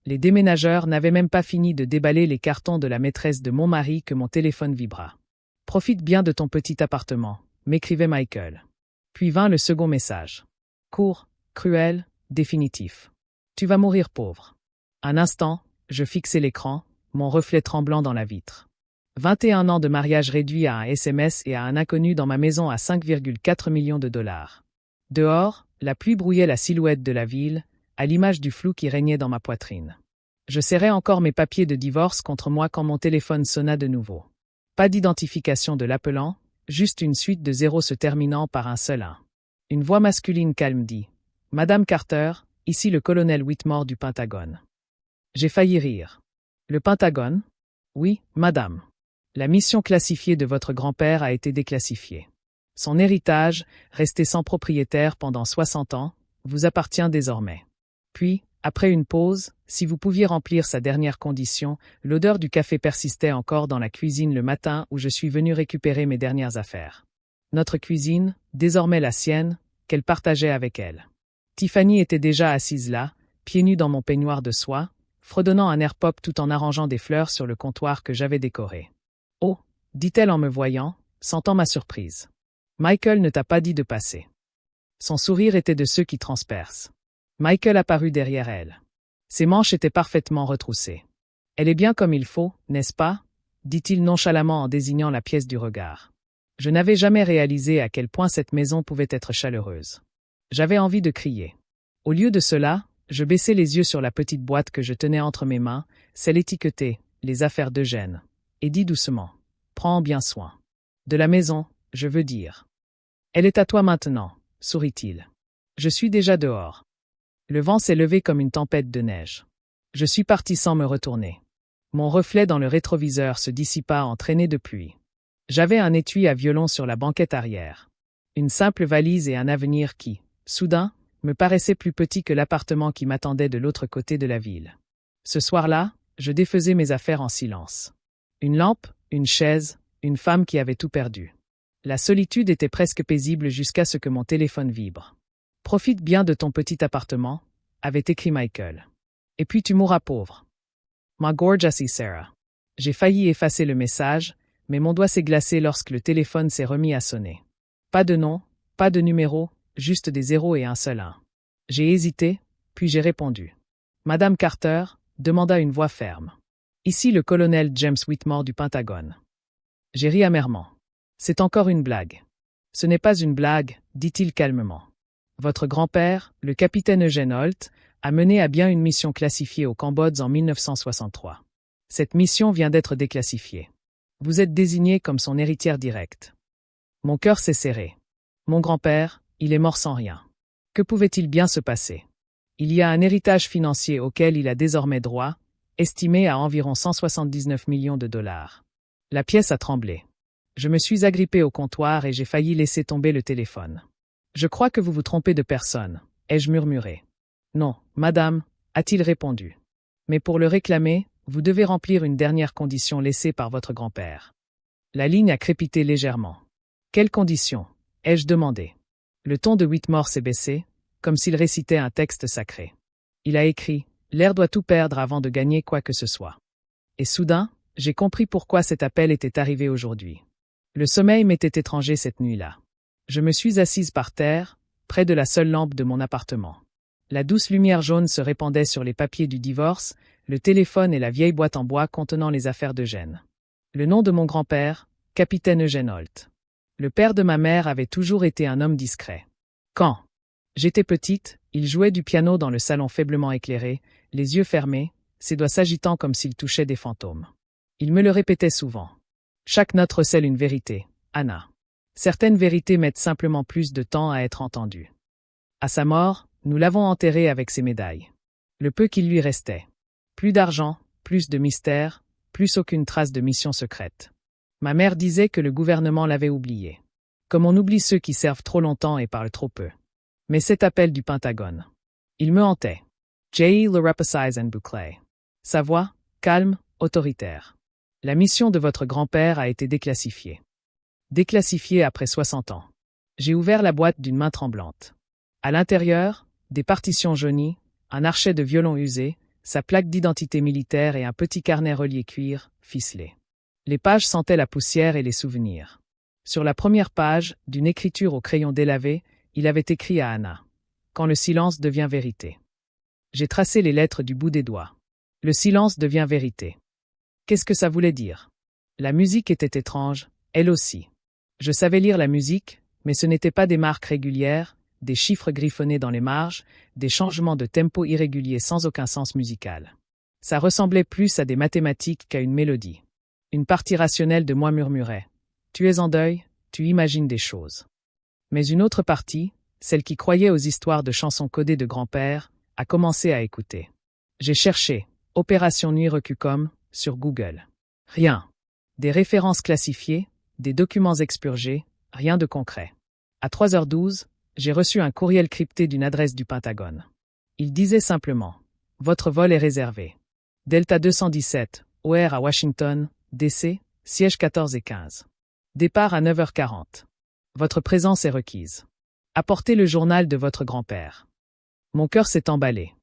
Les déménageurs n'avaient même pas fini de déballer les cartons de la maîtresse de mon mari que mon téléphone vibra. « Profite bien de ton petit appartement », m'écrivait Michael. Puis vint le second message. Court, cruel, définitif. Tu vas mourir pauvre. Un instant, je fixai l'écran, mon reflet tremblant dans la vitre. 21 ans de mariage réduit à un SMS et à un inconnu dans ma maison à 5,4 millions de dollars. Dehors, la pluie brouillait la silhouette de la ville, à l'image du flou qui régnait dans ma poitrine. Je serrais encore mes papiers de divorce contre moi quand mon téléphone sonna de nouveau. Pas d'identification de l'appelant, juste une suite de zéros se terminant par un seul 1. Une voix masculine calme dit « Madame Carter, ici le colonel Whitmore du Pentagone. » J'ai failli rire. « Le Pentagone ? Oui, madame. La mission classifiée de votre grand-père a été déclassifiée. Son héritage, resté sans propriétaire pendant 60 ans, vous appartient désormais. » Puis, après une pause, si vous pouviez remplir sa dernière condition, l'odeur du café persistait encore dans la cuisine le matin où je suis venu récupérer mes dernières affaires. Notre cuisine, désormais la sienne, qu'elle partageait avec elle. Tiffany était déjà assise là, pieds nus dans mon peignoir de soie, fredonnant un air pop tout en arrangeant des fleurs sur le comptoir que j'avais décoré. « Oh » dit-elle en me voyant, sentant ma surprise. « Michael ne t'a pas dit de passer. » Son sourire était de ceux qui transpercent. Michael apparut derrière elle. Ses manches étaient parfaitement retroussées. « Elle est bien comme il faut, n'est-ce pas ?» dit-il nonchalamment en désignant la pièce du regard. Je n'avais jamais réalisé à quel point cette maison pouvait être chaleureuse. J'avais envie de crier. Au lieu de cela, je baissai les yeux sur la petite boîte que je tenais entre mes mains, celle étiquetée « Les affaires d'Eugène », et dis doucement « Prends bien soin. De la maison, je veux dire. »« Elle est à toi maintenant, » sourit-il. « Je suis déjà dehors. » Le vent s'est levé comme une tempête de neige. Je suis parti sans me retourner. Mon reflet dans le rétroviseur se dissipa en traînée de pluie. J'avais un étui à violon sur la banquette arrière. Une simple valise et un avenir qui, soudain, me paraissait plus petit que l'appartement qui m'attendait de l'autre côté de la ville. Ce soir-là, je défaisais mes affaires en silence. Une lampe, une chaise, une femme qui avait tout perdu. La solitude était presque paisible jusqu'à ce que mon téléphone vibre. « Profite bien de ton petit appartement », avait écrit Michael. « Et puis tu mourras pauvre. » Ma gorgeous Sarah. J'ai failli effacer le message, mais mon doigt s'est glacé lorsque le téléphone s'est remis à sonner. Pas de nom, pas de numéro, juste des zéros et un seul 1. J'ai hésité, puis j'ai répondu. « Madame Carter », demanda une voix ferme. « Ici le colonel James Whitmore du Pentagone. » J'ai ri amèrement. « C'est encore une blague. »« Ce n'est pas une blague, » dit-il calmement. « Votre grand-père, le capitaine Eugène Holt, a mené à bien une mission classifiée au Cambodge en 1963. Cette mission vient d'être déclassifiée. Vous êtes désignée comme son héritière directe. » Mon cœur s'est serré. Mon grand-père, il est mort sans rien. Que pouvait-il bien se passer? Il y a un héritage financier auquel il a désormais droit, estimé à environ 179 millions de dollars. La pièce a tremblé. Je me suis agrippé au comptoir et j'ai failli laisser tomber le téléphone. « Je crois que vous vous trompez de personne », ai-je murmuré. « Non, madame », a-t-il répondu. « Mais pour le réclamer, vous devez remplir une dernière condition laissée par votre grand-père. » La ligne a crépité légèrement. « Quelle condition ?» ai-je demandé. Le ton de Whitmore s'est baissé, comme s'il récitait un texte sacré. Il a écrit « L'air doit tout perdre avant de gagner quoi que ce soit. » Et soudain, j'ai compris pourquoi cet appel était arrivé aujourd'hui. Le sommeil m'était étranger cette nuit-là. Je me suis assise par terre, près de la seule lampe de mon appartement. La douce lumière jaune se répandait sur les papiers du divorce, le téléphone et la vieille boîte en bois contenant les affaires d'Eugène. Le nom de mon grand-père, capitaine Eugène Holt. Le père de ma mère avait toujours été un homme discret. Quand j'étais petite, il jouait du piano dans le salon faiblement éclairé, les yeux fermés, ses doigts s'agitant comme s'il touchait des fantômes. Il me le répétait souvent. Chaque note recèle une vérité, Anna. Certaines vérités mettent simplement plus de temps à être entendues. À sa mort, nous l'avons enterré avec ses médailles. Le peu qu'il lui restait. Plus d'argent, plus de mystère, plus aucune trace de mission secrète. Ma mère disait que le gouvernement l'avait oublié. Comme on oublie ceux qui servent trop longtemps et parlent trop peu. Mais cet appel du Pentagone. Il me hantait. J. le Rapasize and Bouclay. Sa voix, calme, autoritaire. La mission de votre grand-père a été déclassifiée. Déclassifiée après 60 ans. J'ai ouvert la boîte d'une main tremblante. À l'intérieur, des partitions jaunies, un archet de violon usé, sa plaque d'identité militaire et un petit carnet relié cuir, ficelé. Les pages sentaient la poussière et les souvenirs. Sur la première page, d'une écriture au crayon délavé, il avait écrit à Anna. Quand le silence devient vérité. J'ai tracé les lettres du bout des doigts. Le silence devient vérité. Qu'est-ce que ça voulait dire? La musique était étrange, elle aussi. Je savais lire la musique, mais ce n'étaient pas des marques régulières, des chiffres griffonnés dans les marges, des changements de tempo irréguliers sans aucun sens musical. Ça ressemblait plus à des mathématiques qu'à une mélodie. Une partie rationnelle de moi murmurait. Tu es en deuil, tu imagines des choses. Mais une autre partie, celle qui croyait aux histoires de chansons codées de grand-père, a commencé à écouter. J'ai cherché « Opération Nuit Recucom » sur Google. Rien. Des références classifiées, des documents expurgés, rien de concret. À 3h12, j'ai reçu un courriel crypté d'une adresse du Pentagone. Il disait simplement « Votre vol est réservé. Delta 217, OR à Washington, DC, siège 14 et 15. Départ à 9h40. Votre présence est requise. Apportez le journal de votre grand-père. » Mon cœur s'est emballé.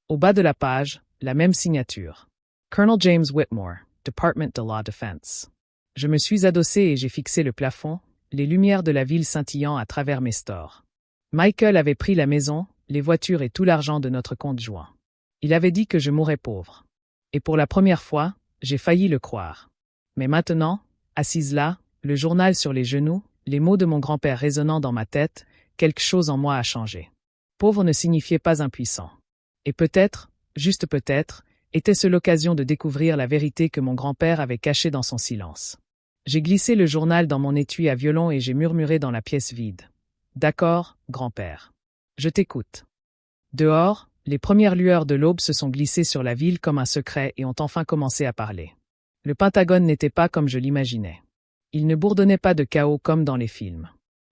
Au bas de la page, la même signature. Colonel James Whitmore, Department de la Defense. Je me suis adossé et j'ai fixé le plafond, les lumières de la ville scintillant à travers mes stores. Michael avait pris la maison, les voitures et tout l'argent de notre compte joint. Il avait dit que je mourrais pauvre. Et pour la première fois, j'ai failli le croire. Mais maintenant, assise là, le journal sur les genoux, les mots de mon grand-père résonnant dans ma tête, quelque chose en moi a changé. Pauvre ne signifiait pas impuissant. Et peut-être, juste peut-être, était-ce l'occasion de découvrir la vérité que mon grand-père avait cachée dans son silence. J'ai glissé le journal dans mon étui à violon et j'ai murmuré dans la pièce vide. D'accord, grand-père. Je t'écoute. Dehors, les premières lueurs de l'aube se sont glissées sur la ville comme un secret et ont enfin commencé à parler. Le Pentagone n'était pas comme je l'imaginais. Il ne bourdonnait pas de chaos comme dans les films.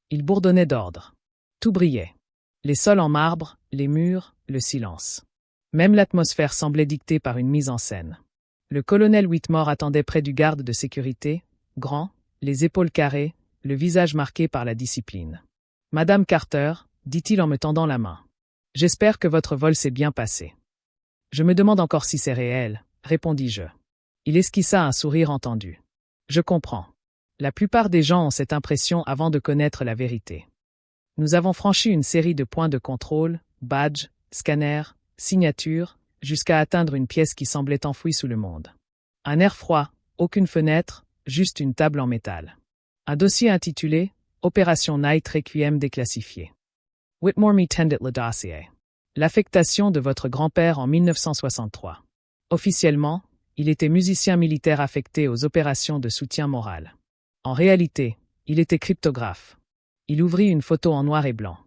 Il bourdonnait d'ordre. Tout brillait. Les sols en marbre, les murs, le silence. Même l'atmosphère semblait dictée par une mise en scène. Le colonel Whitmore attendait près du garde de sécurité, grand, les épaules carrées, le visage marqué par la discipline. « Madame Carter », dit-il en me tendant la main. « J'espère que votre vol s'est bien passé. »« Je me demande encore si c'est réel, » répondis-je. Il esquissa un sourire entendu. « Je comprends. La plupart des gens ont cette impression avant de connaître la vérité. Nous avons franchi une série de points de contrôle, badges, scanners, signatures, jusqu'à atteindre une pièce qui semblait enfouie sous le monde. Un air froid, aucune fenêtre, juste une table en métal. Un dossier intitulé « Opération Night Requiem déclassifié ». Whitmore me tendit le dossier. L'affectation de votre grand-père en 1963. Officiellement, il était musicien militaire affecté aux opérations de soutien moral. En réalité, il était cryptographe. Il ouvrit une photo en noir et blanc.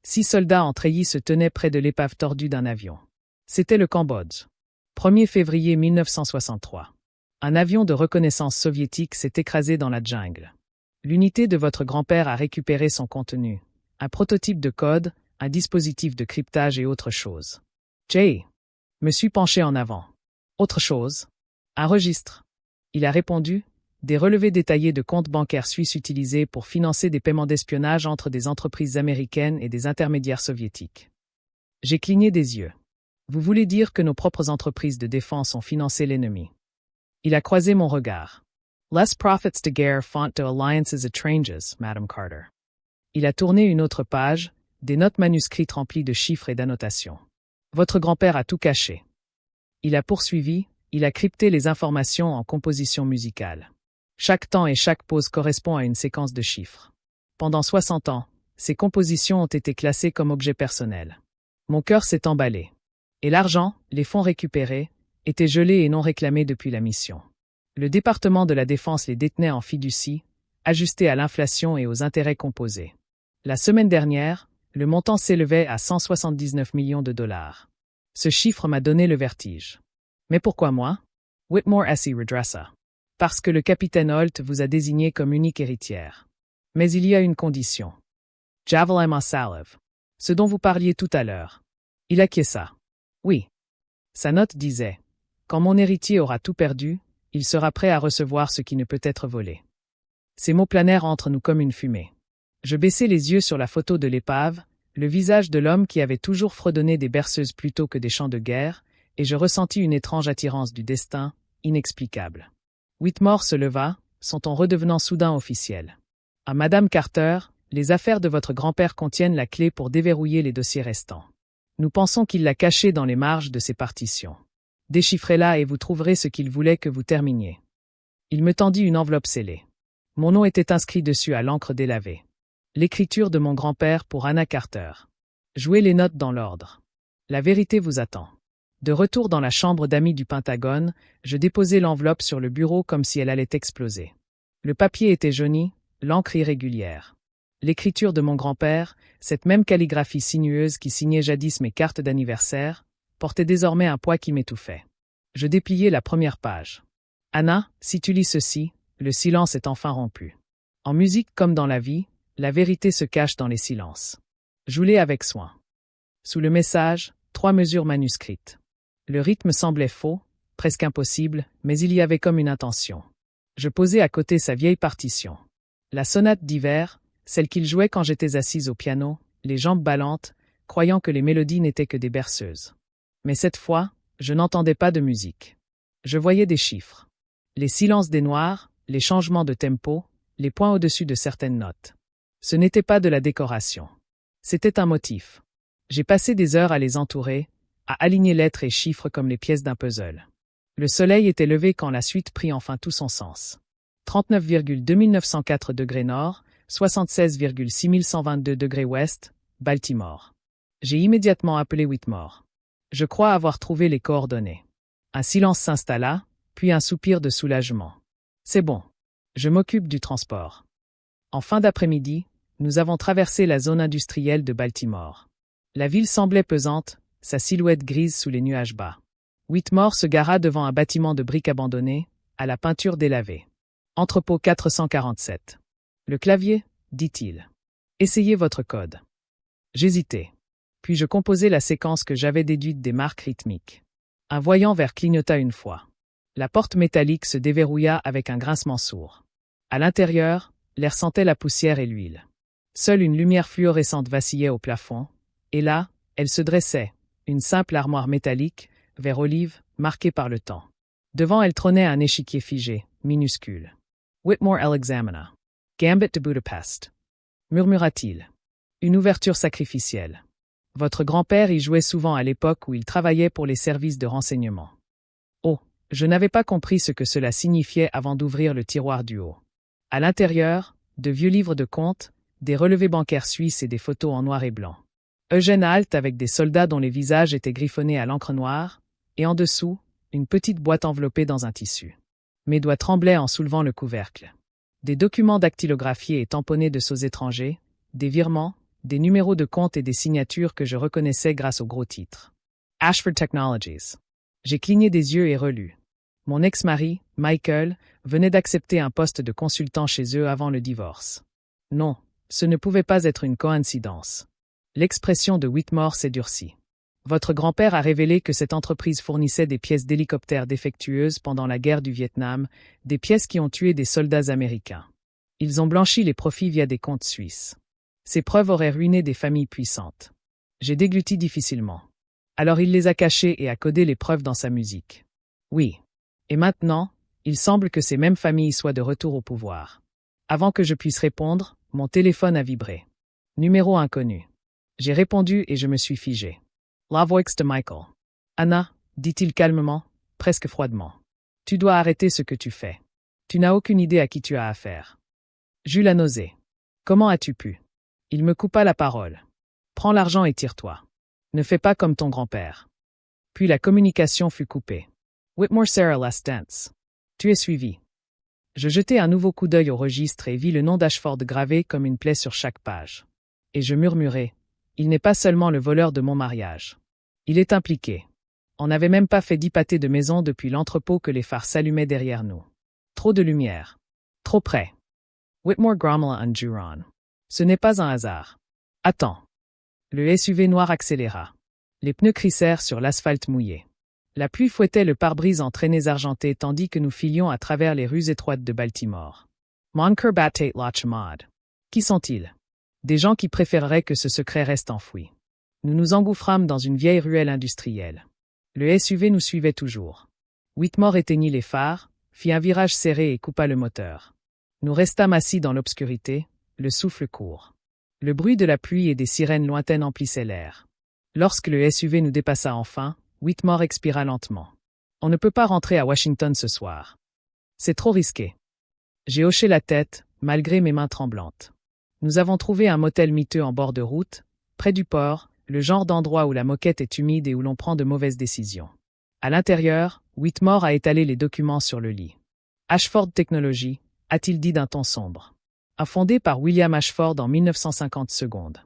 6 soldats en treillis se tenaient près de l'épave tordue d'un avion. C'était le Cambodge. 1er février 1963. Un avion de reconnaissance soviétique s'est écrasé dans la jungle. L'unité de votre grand-père a récupéré son contenu. Un prototype de code, un dispositif de cryptage et autre chose. Jay. Me suis penché en avant. Autre chose. Un registre. Il a répondu. Des relevés détaillés de comptes bancaires suisses utilisés pour financer des paiements d'espionnage entre des entreprises américaines et des intermédiaires soviétiques. J'ai cligné des yeux. Vous voulez dire que nos propres entreprises de défense ont financé l'ennemi. Il a croisé mon regard. Less profits de guerre font de alliances étranges, Madame Carter. Il a tourné une autre page, des notes manuscrites remplies de chiffres et d'annotations. Votre grand-père a tout caché. Il a poursuivi, il a crypté les informations en composition musicale. Chaque temps et chaque pause correspond à une séquence de chiffres. Pendant 60 ans, ces compositions ont été classées comme objets personnels. Mon cœur s'est emballé. Et l'argent, les fonds récupérés, étaient gelés et non réclamés depuis la mission. Le département de la Défense les détenait en fiducie, ajustés à l'inflation et aux intérêts composés. La semaine dernière, le montant s'élevait à 179 millions de dollars. Ce chiffre m'a donné le vertige. Mais pourquoi moi? Whitmore S.E. redressa. Parce que le capitaine Holt vous a désigné comme unique héritière. Mais il y a une condition. Javelin Salve. Ce dont vous parliez tout à l'heure. Il acquiesça. Oui. Sa note disait. Quand mon héritier aura tout perdu, il sera prêt à recevoir ce qui ne peut être volé. Ces mots planèrent entre nous comme une fumée. Je baissai les yeux sur la photo de l'épave, le visage de l'homme qui avait toujours fredonné des berceuses plutôt que des chants de guerre, et je ressentis une étrange attirance du destin, inexplicable. Whitmore se leva, son ton redevenant soudain officiel. À Madame Carter, les affaires de votre grand-père contiennent la clé pour déverrouiller les dossiers restants. Nous pensons qu'il l'a caché dans les marges de ses partitions. Déchiffrez-la et vous trouverez ce qu'il voulait que vous terminiez. Il me tendit une enveloppe scellée. Mon nom était inscrit dessus à l'encre délavée. L'écriture de mon grand-père pour Anna Carter. Jouez les notes dans l'ordre. La vérité vous attend. De retour dans la chambre d'amis du Pentagone, je déposai l'enveloppe sur le bureau comme si elle allait exploser. Le papier était jauni, l'encre irrégulière. L'écriture de mon grand-père, cette même calligraphie sinueuse qui signait jadis mes cartes d'anniversaire, portait désormais un poids qui m'étouffait. Je dépliai la première page. Anna, si tu lis ceci, le silence est enfin rompu. En musique comme dans la vie, la vérité se cache dans les silences. Joue-les avec soin. Sous le message, 3 mesures manuscrites. Le rythme semblait faux, presque impossible, mais il y avait comme une intention. Je posai à côté sa vieille partition. La sonate d'hiver, celle qu'il jouait quand j'étais assise au piano, les jambes ballantes, croyant que les mélodies n'étaient que des berceuses. Mais cette fois, je n'entendais pas de musique. Je voyais des chiffres. Les silences des noirs, les changements de tempo, les points au-dessus de certaines notes. Ce n'était pas de la décoration. C'était un motif. J'ai passé des heures à les entourer, à aligner lettres et chiffres comme les pièces d'un puzzle. Le soleil était levé quand la suite prit enfin tout son sens. 39,2904 degrés nord, 76,6122 degrés ouest, Baltimore. J'ai immédiatement appelé Whitmore. Je crois avoir trouvé les coordonnées. Un silence s'installa, puis un soupir de soulagement. C'est bon. Je m'occupe du transport. En fin d'après-midi, nous avons traversé la zone industrielle de Baltimore. La ville semblait pesante, sa silhouette grise sous les nuages bas. Whitmore se gara devant un bâtiment de briques abandonné, à la peinture délavée. Entrepôt 447. Le clavier, dit-il. Essayez votre code. J'hésitai. Puis je composai la séquence que j'avais déduite des marques rythmiques. Un voyant vert clignota une fois. La porte métallique se déverrouilla avec un grincement sourd. À l'intérieur, l'air sentait la poussière et l'huile. Seule une lumière fluorescente vacillait au plafond, et là, elle se dressait, une simple armoire métallique, vert olive, marquée par le temps. Devant elle trônait un échiquier figé, minuscule. Whitmore l'examina. Gambit de Budapest. Murmura-t-il. Une ouverture sacrificielle. Votre grand-père y jouait souvent à l'époque où il travaillait pour les services de renseignement. Oh, je n'avais pas compris ce que cela signifiait avant d'ouvrir le tiroir du haut. À l'intérieur, de vieux livres de comptes, des relevés bancaires suisses et des photos en noir et blanc. Eugène halte avec des soldats dont les visages étaient griffonnés à l'encre noire, et en dessous, une petite boîte enveloppée dans un tissu. Mes doigts tremblaient en soulevant le couvercle. Des documents dactylographiés et tamponnés de sceaux étrangers, des virements, des numéros de compte et des signatures que je reconnaissais grâce au gros titre. Ashford Technologies. J'ai cligné des yeux et relu. Mon ex-mari, Michael, venait d'accepter un poste de consultant chez eux avant le divorce. Non, ce ne pouvait pas être une coïncidence. L'expression de Whitmore s'est durcie. Votre grand-père a révélé que cette entreprise fournissait des pièces d'hélicoptères défectueuses pendant la guerre du Vietnam, des pièces qui ont tué des soldats américains. Ils ont blanchi les profits via des comptes suisses. Ces preuves auraient ruiné des familles puissantes. J'ai dégluti difficilement. Alors il les a cachées et a codé les preuves dans sa musique. Oui. Et maintenant, il semble que ces mêmes familles soient de retour au pouvoir. Avant que je puisse répondre, mon téléphone a vibré. Numéro inconnu. J'ai répondu et je me suis figé. La voix de Michael. Anna, dit-il calmement, presque froidement. Tu dois arrêter ce que tu fais. Tu n'as aucune idée à qui tu as affaire. J'eus la nausée. Comment as-tu pu? Il me coupa la parole. Prends l'argent et tire-toi. Ne fais pas comme ton grand-père. Puis la communication fut coupée. Whitmore Sarah Last Dance. Tu es suivi. Je jetai un nouveau coup d'œil au registre et vis le nom d'Ashford gravé comme une plaie sur chaque page. Et je murmurai. Il n'est pas seulement le voleur de mon mariage. Il est impliqué. On n'avait même pas fait 10 pâtés de maison depuis l'entrepôt que les phares s'allumaient derrière nous. Trop de lumière. Trop près. Whitmore Grommela and Juron. Ce n'est pas un hasard. Attends. Le SUV noir accéléra. Les pneus crissèrent sur l'asphalte mouillé. La pluie fouettait le pare-brise en traînées argentées tandis que nous filions à travers les rues étroites de Baltimore. Monker Batate Lachmad. Qui sont-ils? Des gens qui préféreraient que ce secret reste enfoui. Nous nous engouffrâmes dans une vieille ruelle industrielle. Le SUV nous suivait toujours. Whitmore éteignit les phares, fit un virage serré et coupa le moteur. Nous restâmes assis dans l'obscurité, le souffle court. Le bruit de la pluie et des sirènes lointaines emplissait l'air. Lorsque le SUV nous dépassa enfin, Whitmore expira lentement. On ne peut pas rentrer à Washington ce soir. C'est trop risqué. J'ai hoché la tête, malgré mes mains tremblantes. Nous avons trouvé un motel miteux en bord de route, près du port, le genre d'endroit où la moquette est humide et où l'on prend de mauvaises décisions. À l'intérieur, Whitmore a étalé les documents sur le lit. Ashford Technologies, a-t-il dit d'un ton sombre. Fondé par William Ashford en 1950 secondes.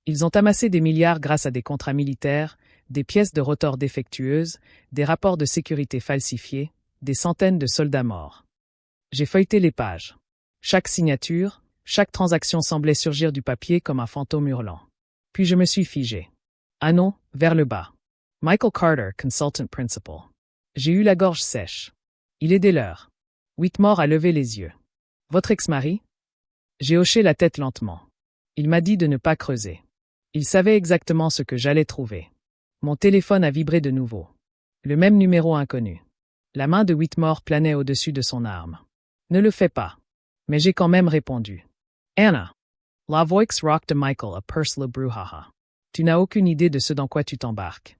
Ils ont amassé des milliards grâce à des contrats militaires, des pièces de rotor défectueuses, des rapports de sécurité falsifiés, des centaines de soldats morts. J'ai feuilleté les pages. Chaque signature, chaque transaction semblait surgir du papier comme un fantôme hurlant. Puis je me suis figé. Un nom, vers le bas. Michael Carter, Consultant Principal. J'ai eu la gorge sèche. Il est des leurs. Whitmore a levé les yeux. Votre ex-mari? J'ai hoché la tête lentement. Il m'a dit de ne pas creuser. Il savait exactement ce que j'allais trouver. Mon téléphone a vibré de nouveau. Le même numéro inconnu. La main de Whitmore planait au-dessus de son arme. Ne le fais pas. Mais j'ai quand même répondu. Anna. La voix rock de Michael a perce le brouhaha. Tu n'as aucune idée de ce dans quoi tu t'embarques.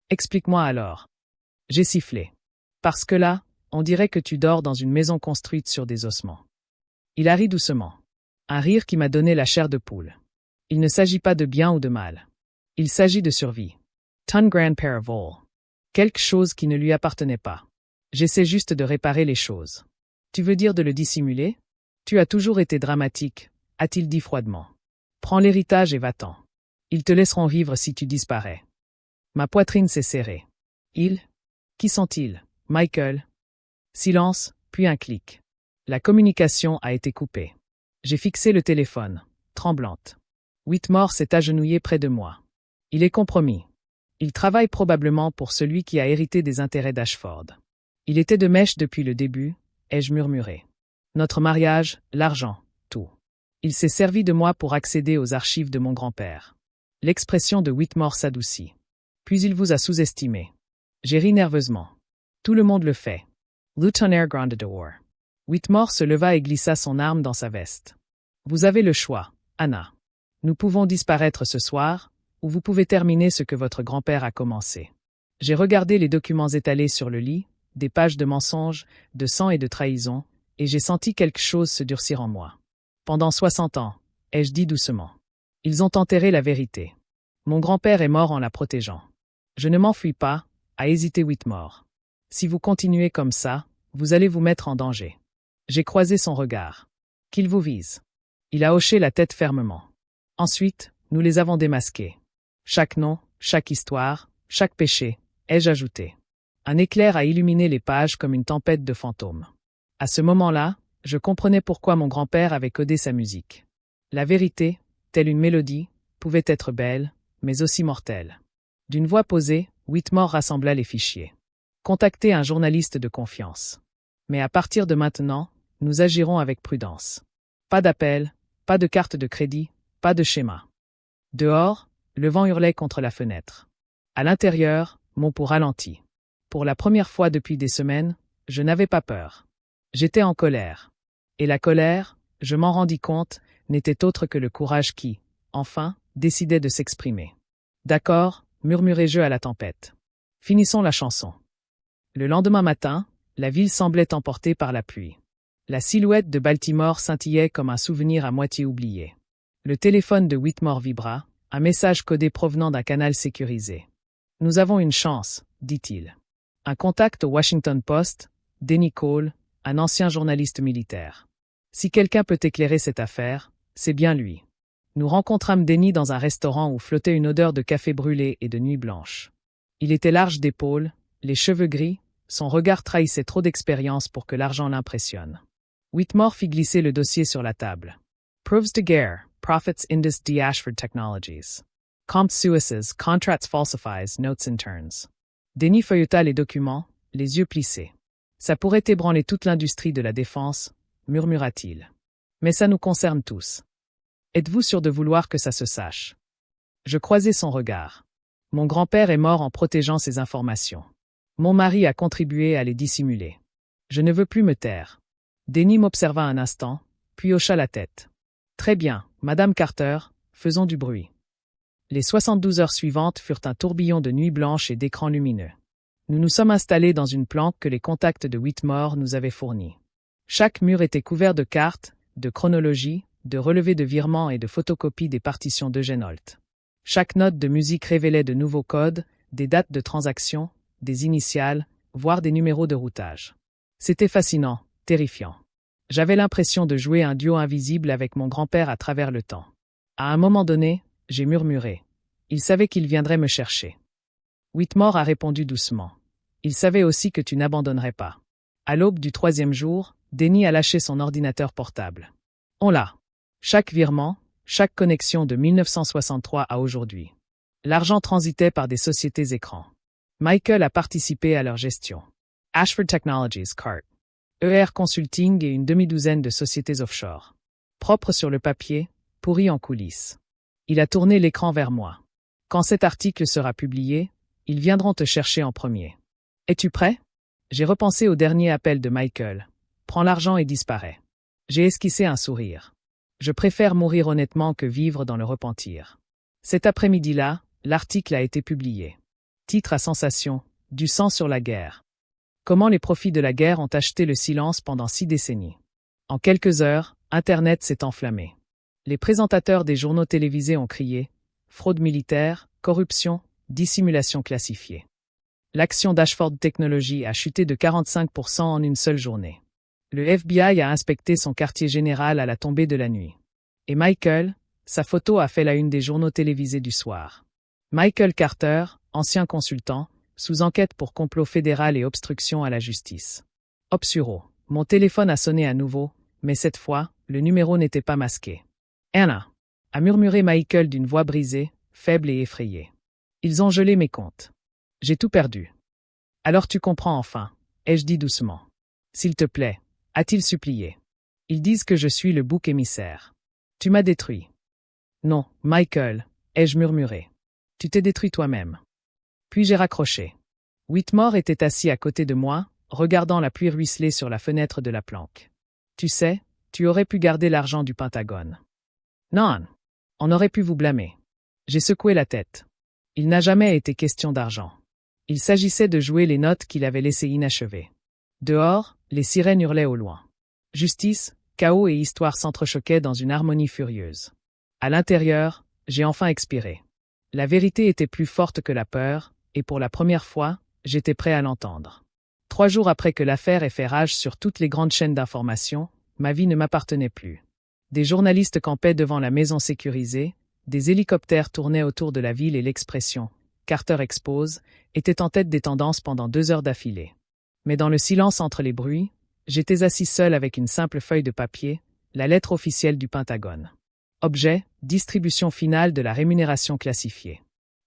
Explique-moi alors. J'ai sifflé. Parce que là, on dirait que tu dors dans une maison construite sur des ossements. Il a ri doucement. Un rire qui m'a donné la chair de poule. Il ne s'agit pas de bien ou de mal. Il s'agit de survie. Ton grand père vol. Quelque chose qui ne lui appartenait pas. J'essaie juste de réparer les choses. Tu veux dire de le dissimuler? Tu as toujours été dramatique, a-t-il dit froidement. Prends l'héritage et va-t'en. Ils te laisseront vivre si tu disparais. Ma poitrine s'est serrée. Ils? Qui sont-ils? Michael? Silence, puis un clic. La communication a été coupée. J'ai fixé le téléphone, tremblante. Whitmore s'est agenouillé près de moi. Il est compromis. Il travaille probablement pour celui qui a hérité des intérêts d'Ashford. Il était de mèche depuis le début, ai-je murmuré. Notre mariage, l'argent, tout. Il s'est servi de moi pour accéder aux archives de mon grand-père. L'expression de Whitmore s'adoucit. Puis il vous a sous-estimé. J'ai ri nerveusement. Tout le monde le fait. Lieutenant Grandador. Whitmore se leva et glissa son arme dans sa veste. Vous avez le choix, Anna. Nous pouvons disparaître ce soir, ou vous pouvez terminer ce que votre grand-père a commencé. J'ai regardé les documents étalés sur le lit, des pages de mensonges, de sang et de trahison, et j'ai senti quelque chose se durcir en moi. Pendant 60 ans, ai-je dit doucement. Ils ont enterré la vérité. Mon grand-père est mort en la protégeant. Je ne m'enfuis pas, a hésité Whitmore. Si vous continuez comme ça, vous allez vous mettre en danger. J'ai croisé son regard. Qu'il vous vise. Il a hoché la tête fermement. Ensuite, nous les avons démasqués. Chaque nom, chaque histoire, chaque péché, ai-je ajouté. Un éclair a illuminé les pages comme une tempête de fantômes. À ce moment-là, je comprenais pourquoi mon grand-père avait codé sa musique. La vérité, telle une mélodie, pouvait être belle, mais aussi mortelle. D'une voix posée, Whitmore rassembla les fichiers. Contactez un journaliste de confiance. Mais à partir de maintenant, nous agirons avec prudence. Pas d'appel, pas de carte de crédit, pas de schéma. Dehors, le vent hurlait contre la fenêtre. À l'intérieur, mon pouls ralentit. Pour la première fois depuis des semaines, je n'avais pas peur. J'étais en colère. Et la colère, je m'en rendis compte, n'était autre que le courage qui, enfin, décidait de s'exprimer. D'accord, murmurai-je à la tempête. Finissons la chanson. Le lendemain matin, la ville semblait emportée par la pluie. La silhouette de Baltimore scintillait comme un souvenir à moitié oublié. Le téléphone de Whitmore vibra, un message codé provenant d'un canal sécurisé. « Nous avons une chance, dit-il. Un contact au Washington Post, Denny Cole, un ancien journaliste militaire. Si quelqu'un peut éclairer cette affaire, c'est bien lui. » Nous rencontrâmes Denny dans un restaurant où flottait une odeur de café brûlé et de nuit blanche. Il était large d'épaules, les cheveux gris, son regard trahissait trop d'expérience pour que l'argent l'impressionne. Whitmore fit glisser le dossier sur la table. Proofs de guerre, Profits Indus D. Ashford Technologies. Compt Suisses, Contracts Falsifies, Notes and Turns. Denny feuilleta les documents, les yeux plissés. Ça pourrait ébranler toute l'industrie de la défense, murmura-t-il. Mais ça nous concerne tous. Êtes-vous sûr de vouloir que ça se sache? Je croisai son regard. Mon grand-père est mort en protégeant ces informations. Mon mari a contribué à les dissimuler. Je ne veux plus me taire. Denny m'observa un instant, puis hocha la tête. Très bien, Madame Carter, faisons du bruit. Les 72 heures suivantes furent un tourbillon de nuit blanche et d'écrans lumineux. Nous nous sommes installés dans une planque que les contacts de Whitmore nous avaient fournie. Chaque mur était couvert de cartes, de chronologies, de relevés de virements et de photocopies des partitions d'Eugène Holt. Chaque note de musique révélait de nouveaux codes, des dates de transaction, des initiales, voire des numéros de routage. C'était fascinant, terrifiant. J'avais l'impression de jouer un duo invisible avec mon grand-père à travers le temps. À un moment donné, j'ai murmuré. Il savait qu'il viendrait me chercher. Whitmore a répondu doucement. Il savait aussi que tu n'abandonnerais pas. À l'aube du 3e jour, Denny a lâché son ordinateur portable. On l'a. Chaque virement, chaque connexion de 1963 à aujourd'hui. L'argent transitait par des sociétés écrans. Michael a participé à leur gestion. Ashford Technologies, CART. ER Consulting et une demi-douzaine de sociétés offshore. Propre sur le papier, pourri en coulisses. Il a tourné l'écran vers moi. Quand cet article sera publié, ils viendront te chercher en premier. Es-tu prêt? J'ai repensé au dernier appel de Michael. Prends l'argent et disparais. J'ai esquissé un sourire. Je préfère mourir honnêtement que vivre dans le repentir. Cet après-midi-là, l'article a été publié. Titre à sensation, du sang sur la guerre. Comment les profits de la guerre ont acheté le silence pendant 6 décennies. En quelques heures, Internet s'est enflammé. Les présentateurs des journaux télévisés ont crié « fraude militaire, corruption, dissimulation classifiée ». L'action d'Ashford Technologies a chuté de 45% en une seule journée. Le FBI a inspecté son quartier général à la tombée de la nuit. Et Michael, sa photo a fait la une des journaux télévisés du soir. Michael Carter, ancien consultant, sous enquête pour complot fédéral et obstruction à la justice. Obsuro. Mon téléphone a sonné à nouveau, mais cette fois, le numéro n'était pas masqué. Anna, a murmuré Michael d'une voix brisée, faible et effrayée. Ils ont gelé mes comptes. J'ai tout perdu. Alors tu comprends enfin, ai-je dit doucement. S'il te plaît, a-t-il supplié. Ils disent que je suis le bouc émissaire. Tu m'as détruit. Non, Michael, ai-je murmuré. Tu t'es détruit toi-même. Puis j'ai raccroché. Whitmore était assis à côté de moi, regardant la pluie ruisseler sur la fenêtre de la planque. Tu sais, tu aurais pu garder l'argent du Pentagone. Non. On aurait pu vous blâmer. J'ai secoué la tête. Il n'a jamais été question d'argent. Il s'agissait de jouer les notes qu'il avait laissées inachevées. Dehors, les sirènes hurlaient au loin. Justice, chaos et histoire s'entrechoquaient dans une harmonie furieuse. À l'intérieur, j'ai enfin expiré. La vérité était plus forte que la peur, et pour la première fois, j'étais prêt à l'entendre. 3 jours après que l'affaire ait fait rage sur toutes les grandes chaînes d'information, ma vie ne m'appartenait plus. Des journalistes campaient devant la maison sécurisée, des hélicoptères tournaient autour de la ville et l'expression « Carter expose » était en tête des tendances pendant 2 heures d'affilée. Mais dans le silence entre les bruits, j'étais assis seul avec une simple feuille de papier, la lettre officielle du Pentagone. Objet, distribution finale de la rémunération classifiée.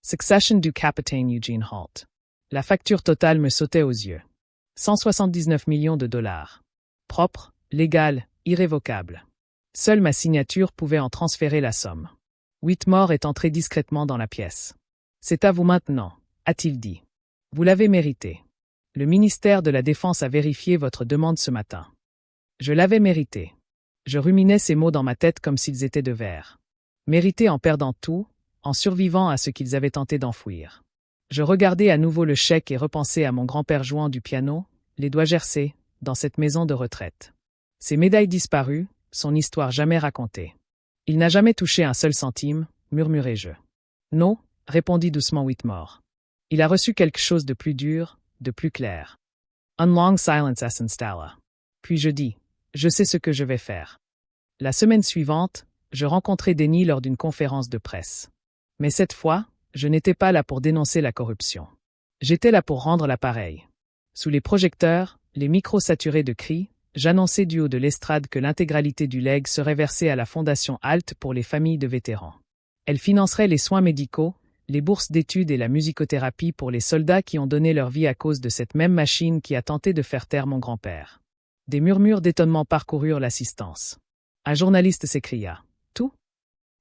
Succession du capitaine Eugene Holt. La facture totale me sautait aux yeux. 179 millions de dollars. Propre, légal, irrévocable. Seule ma signature pouvait en transférer la somme. Whitmore est entré discrètement dans la pièce. C'est à vous maintenant, a-t-il dit. Vous l'avez mérité. Le ministère de la Défense a vérifié votre demande ce matin. Je l'avais mérité. Je ruminais ces mots dans ma tête comme s'ils étaient de verre. Mérité en perdant tout, en survivant à ce qu'ils avaient tenté d'enfouir. Je regardais à nouveau le chèque et repensais à mon grand-père jouant du piano, les doigts gercés, dans cette maison de retraite. Ses médailles disparues, son histoire jamais racontée. Il n'a jamais touché un seul centime, murmurai-je. Non, répondit doucement Whitmore. Il a reçu quelque chose de plus dur, de plus clair. Un long silence s'installa. Puis je dis, je sais ce que je vais faire. La semaine suivante, je rencontrai Denny lors d'une conférence de presse. Mais cette fois, je n'étais pas là pour dénoncer la corruption. J'étais là pour rendre l'appareil. Sous les projecteurs, les micros saturés de cris, j'annonçais du haut de l'estrade que l'intégralité du legs serait versée à la Fondation HALT pour les familles de vétérans. Elle financerait les soins médicaux, les bourses d'études et la musicothérapie pour les soldats qui ont donné leur vie à cause de cette même machine qui a tenté de faire taire mon grand-père. Des murmures d'étonnement parcoururent l'assistance. Un journaliste s'écria. Tout?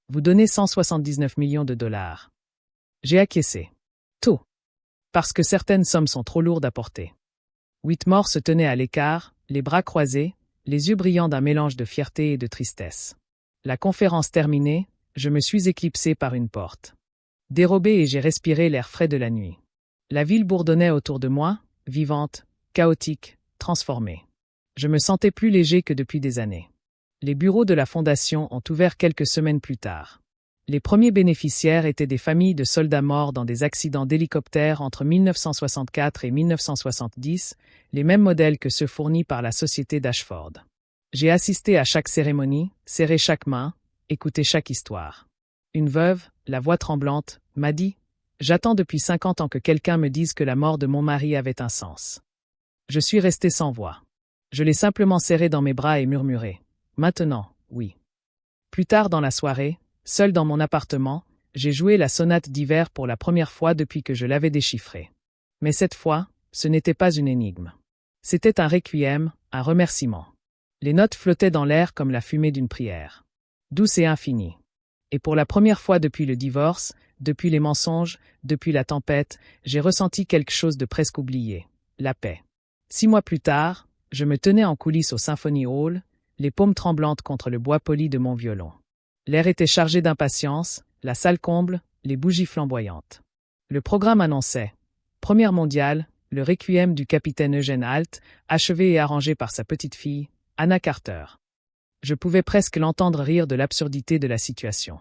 Vous donnez 179 millions de dollars. J'ai acquiescé. Parce que certaines sommes sont trop lourdes à porter. Whitmore se tenait à l'écart, les bras croisés, les yeux brillants d'un mélange de fierté et de tristesse. La conférence terminée, je me suis éclipsé par une porte. Dérobé et j'ai respiré l'air frais de la nuit. La ville bourdonnait autour de moi, vivante, chaotique, transformée. Je me sentais plus léger que depuis des années. Les bureaux de la Fondation ont ouvert quelques semaines plus tard. Les premiers bénéficiaires étaient des familles de soldats morts dans des accidents d'hélicoptère entre 1964 et 1970, les mêmes modèles que ceux fournis par la société d'Ashford. J'ai assisté à chaque cérémonie, serré chaque main, écouté chaque histoire. Une veuve, la voix tremblante, m'a dit « J'attends depuis 50 ans que quelqu'un me dise que la mort de mon mari avait un sens. » Je suis resté sans voix. Je l'ai simplement serré dans mes bras et murmuré « Maintenant, oui. » Plus tard dans la soirée, seul dans mon appartement, j'ai joué la sonate d'hiver pour la première fois depuis que je l'avais déchiffrée. Mais cette fois, ce n'était pas une énigme. C'était un requiem, un remerciement. Les notes flottaient dans l'air comme la fumée d'une prière. Douce et infinie. Et pour la première fois depuis le divorce, depuis les mensonges, depuis la tempête, j'ai ressenti quelque chose de presque oublié. La paix. 6 mois plus tard, je me tenais en coulisses au Symphony Hall, les paumes tremblantes contre le bois poli de mon violon. L'air était chargé d'impatience, la salle comble, les bougies flamboyantes. Le programme annonçait « Première mondiale, le requiem du capitaine Eugène Alt, achevé et arrangé par sa petite-fille, Anna Carter. » Je pouvais presque l'entendre rire de l'absurdité de la situation.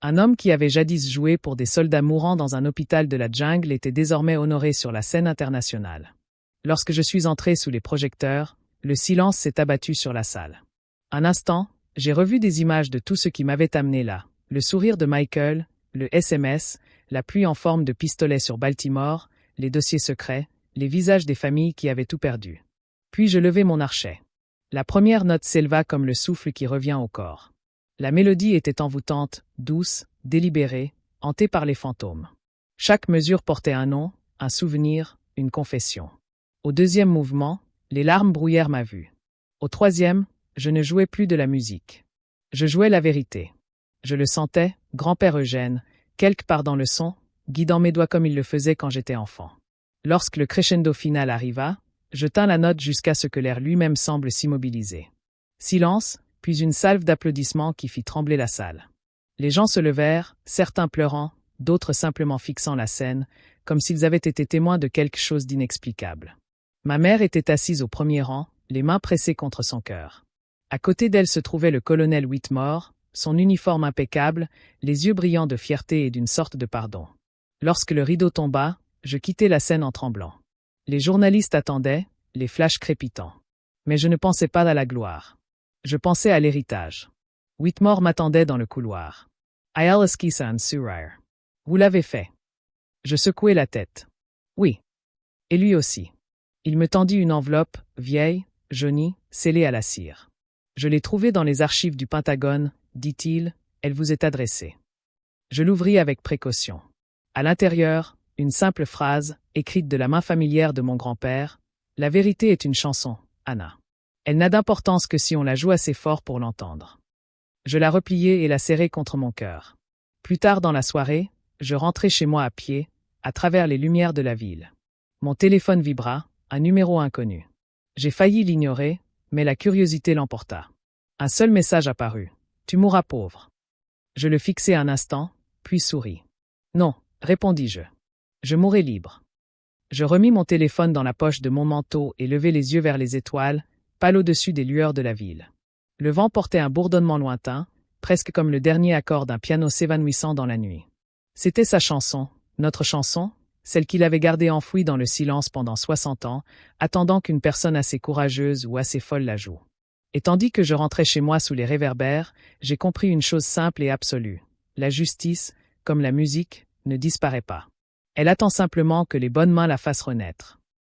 Un homme qui avait jadis joué pour des soldats mourants dans un hôpital de la jungle était désormais honoré sur la scène internationale. Lorsque je suis entré sous les projecteurs, le silence s'est abattu sur la salle. Un instant, j'ai revu des images de tout ce qui m'avait amené là. Le sourire de Michael, le SMS, la pluie en forme de pistolet sur Baltimore, les dossiers secrets, les visages des familles qui avaient tout perdu. Puis je levai mon archet. La première note s'éleva comme le souffle qui revient au corps. La mélodie était envoûtante, douce, délibérée, hantée par les fantômes. Chaque mesure portait un nom, un souvenir, une confession. Au deuxième mouvement, les larmes brouillèrent ma vue. Au troisième, je ne jouais plus de la musique. Je jouais la vérité. Je le sentais, grand-père Eugène, quelque part dans le son, guidant mes doigts comme il le faisait quand j'étais enfant. Lorsque le crescendo final arriva, je tins la note jusqu'à ce que l'air lui-même semble s'immobiliser. Silence, puis une salve d'applaudissements qui fit trembler la salle. Les gens se levèrent, certains pleurant, d'autres simplement fixant la scène, comme s'ils avaient été témoins de quelque chose d'inexplicable. Ma mère était assise au premier rang, les mains pressées contre son cœur. À côté d'elle se trouvait le colonel Whitmore, son uniforme impeccable, les yeux brillants de fierté et d'une sorte de pardon. Lorsque le rideau tomba, je quittai la scène en tremblant. Les journalistes attendaient, les flashs crépitants. Mais je ne pensais pas à la gloire. Je pensais à l'héritage. Whitmore m'attendait dans le couloir. Ayalaskisa and Surire. Vous l'avez fait. Je secouai la tête. Oui. Et lui aussi. Il me tendit une enveloppe, vieille, jaunie, scellée à la cire. Je l'ai trouvée dans les archives du Pentagone, dit-il, elle vous est adressée. Je l'ouvris avec précaution. À l'intérieur, une simple phrase, écrite de la main familière de mon grand-père, « La vérité est une chanson, Anna. Elle n'a d'importance que si on la joue assez fort pour l'entendre. » Je la repliai et la serrai contre mon cœur. Plus tard dans la soirée, je rentrai chez moi à pied, à travers les lumières de la ville. Mon téléphone vibra, un numéro inconnu. J'ai failli l'ignorer, mais la curiosité l'emporta. Un seul message apparut. « Tu mourras pauvre. » Je le fixai un instant, puis souris. « Non, » répondis-je. Je mourrai libre. Je remis mon téléphone dans la poche de mon manteau et levai les yeux vers les étoiles, pâles au-dessus des lueurs de la ville. Le vent portait un bourdonnement lointain, presque comme le dernier accord d'un piano s'évanouissant dans la nuit. C'était sa chanson, notre chanson, celle qu'il avait gardée enfouie dans le silence pendant 60 ans, attendant qu'une personne assez courageuse ou assez folle la joue. Et tandis que je rentrais chez moi sous les réverbères, j'ai compris une chose simple et absolue. La justice, comme la musique, ne disparaît pas. Elle attend simplement que les bonnes mains la fassent renaître.